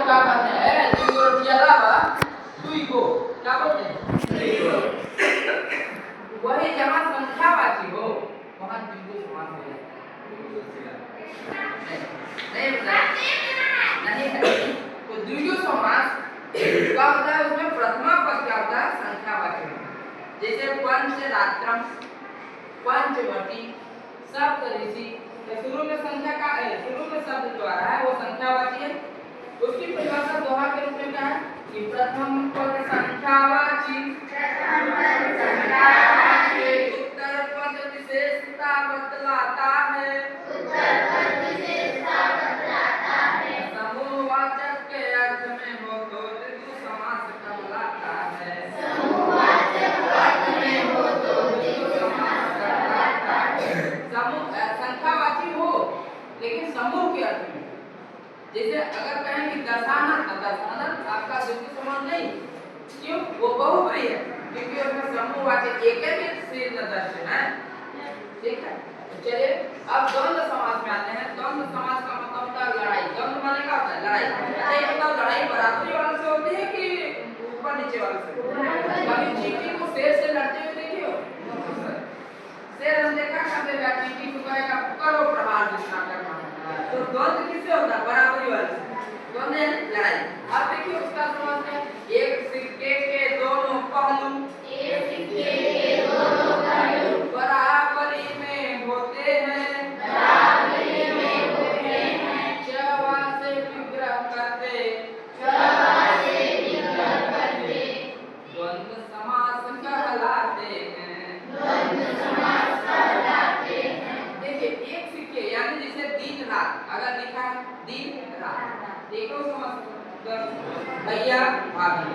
क्या कहते हैं द्विगु के अलावा द्विगु क्या बोलते हैं वही जहाँ संख्यावाची हो वहाँ द्विगु समास हो जाता है नहीं तो द्विगु समास क्या होता है उसमें प्रथमा पद क्या होता है संख्यावाची जैसे पंचरात्रम पंचवटी सप्तऋषि शुरू में संख्या का शुरू में शब्द जो आ रहा है वो संख्यावाची है उसकी परिभाषा दोहा के रूप में क्या है कि प्रथम पद संख्यावाची उत्तर पद विशेषता बतलाता है समूहवाचक के अर्थ में हो तो द्विगु समास कहलाता है संख्यावाची हो लेकिन समूह के अर्थ में जैसे अगर कहें कि दशानन आपका द्विगु समास नहीं क्यों वो बहुब्रीहि है क्योंकि उसमें समूहवाचक एक ही शीर्ष दर्शन है ठीक है चलिए अब द्वंद्व समास में आते हैं द्वंद्व समास का मतलब होता है लड़ाई द्वंद्व माने क्या होता है लड़ाई अच्छा ये बताओ लड़ाई बराबरी वाले से होती है कि ऊपर नीचे वाले से कभी चींटी को शेर से लड़ते हुए देखी हो शेर हम देखा करते हैं चींटी को कहेगा करो प्रहार जितना करना तो द्वंद्व किससे होता है बराबरी वाले से द्वंद्व यानी लड़ाई अब देखिए उसका समास है एक सिक्के के दोनों पहलू बराबरी में होते हैं जवा से विग्रह करते द्वंद्व समास कहलाते हैं देखिए एक सिक्के यानी जैसे दिन रात अगर लिखा है दिन रात देखो समझ भैया भाभी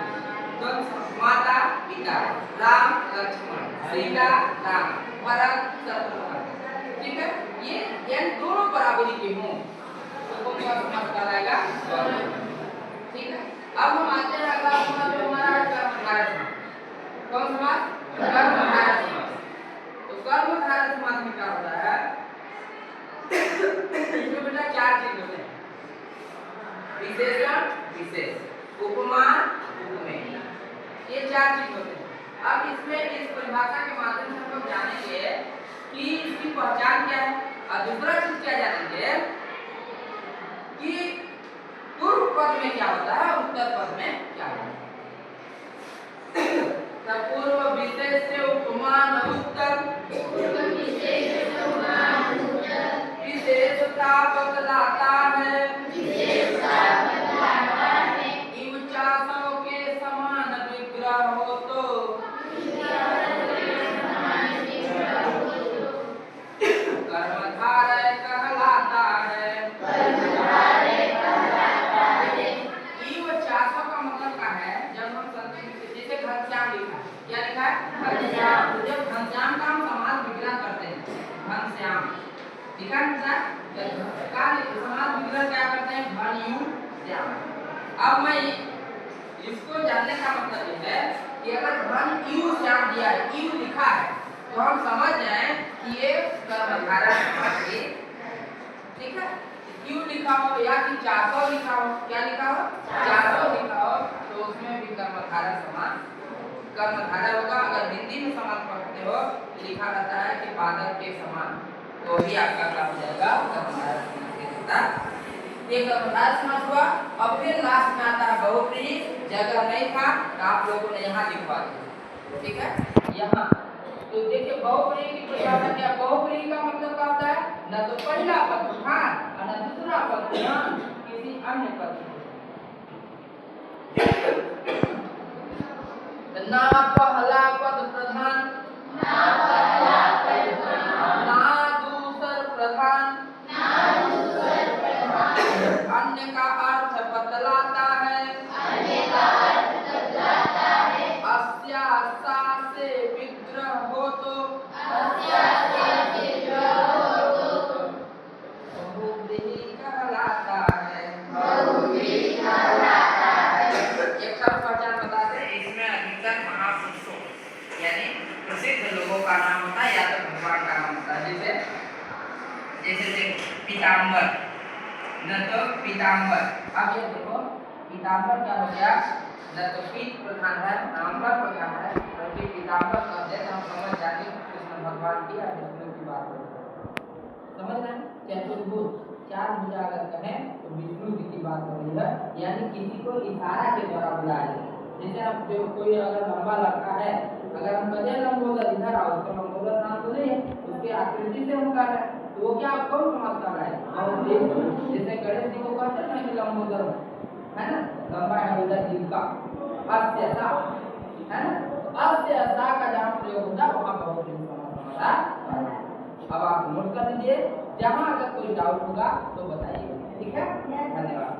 माता पिता राम लक्ष्मण सीता राम भरत शत्रुघ्न ठीक है ये दोनों बराबरी के हों तो कौन सा समास कहलाएगा ठीक है अब हम आते हैं अगला समास जो हमारा कर्मधारय समास कौन समास कर्मधारय समास तो कर्मधारय समास में क्या होता है इसमें बेटा चार चीज होते हैं विशेषण विशेष उपमान उपमेय ये चार चीज होते हैं अब इसमें इस परिभाषा के माध्यम से हम लोग जानेंगे कि इसकी पहचान क्या है और दूसरा चीज क्या जानेंगे कि पूर्व पद में क्या होता है उत्तर पद में क्या होता है पूर्व विशेष से उपमान उत्तर विशेषता बतलाता है के समान विग्रह हो तो कर्मधारय कहलाता है इव चासो का मतलब क्या है जब हम जैसे घनश्याम लिखा क्या लिखा है घनश्याम जब घनश्याम का हम समास विग्रह करते हैं घनश्याम लिखा है का समास विग्रह क्या करते हैं घन यू श्याम अब मैं इसको जानने का मतलब ये है कि अगर घन यू श्याम दिया है यू लिखा है तो हम समझ जाएं कि ये कर्मधारय समास है ठीक है यू लिखा हो या कि 400 लिखा हो क्या लिखा हो 400 लिखा हो तो उसमें भी कर्मधारय समास कर्मधारय होगा अगर हिंदी में समास पढ़ते हो लिखा रहता है कि बादल के समान तो ही आपका क्या हो जाएगा कर्मधारय समास के साथ ये कर्मधारय समास हुआ और फिर लास्ट में आता है बहुप्रीहि जगह नहीं था तो आप लोगों ने यहाँ लिखवा दिया ठीक है यहाँ तो देखिए बहुप्रीहि की परिभाषा क्या बहुप्रीहि का मतलब क्या होता है न तो पहला पद प्रधान और न दूसरा पद प्रधान किसी अन्य पद ना पहला पद प्रधान ना दूसर प्रधान अन्य का अर्थ बतलाता है अस्या सा से विग्रह हो तो बहुब्रीहि कहलाता है एक शब्द पहचान बता दें इसमें अधिकतर महापुरुषों यानी प्रसिद्ध लोगों का नाम होता है या तो भगवान का नाम होता है जैसे पीताम्बर न तो पीताम्बर अब ये देखो पीताम्बर क्या हो गया? न तो पीत प्रधान है, नामवर प्रधान है, क्योंकि पीताम्बर कहते हैं तो हम समझ जाते हैं कृष्ण भगवान की या विष्णु की बात हो। समझ रहे हैं? चतुर्भुज, चार भुजा अगर कहें तो विष्णु जी की बात हो रही है, यानी किसी को इशारा के द्वारा बुलाया जाए। जैसे अब जो कोई अगर लंबा लड़का है, अगर हम कहते हैं लंबोदर इधर आओ, तो लंबोदर नाम तो नहीं है, उसके आकृति से हम कर रहे हैं, तो वो क्या कौन समाज कर रहा है? जैसे गणेश जी को कहते हैं कि लंबोदर है ना, लंबा है उधर जिनका अस्य सा है ना, अस्य सा का जहाँ प्रयोग होता है वहाँ बहुत ही समास। अब आप नोट कर लीजिए, जहाँ अगर कोई डाउट होगा तो बताइए। ठीक है, धन्यवाद।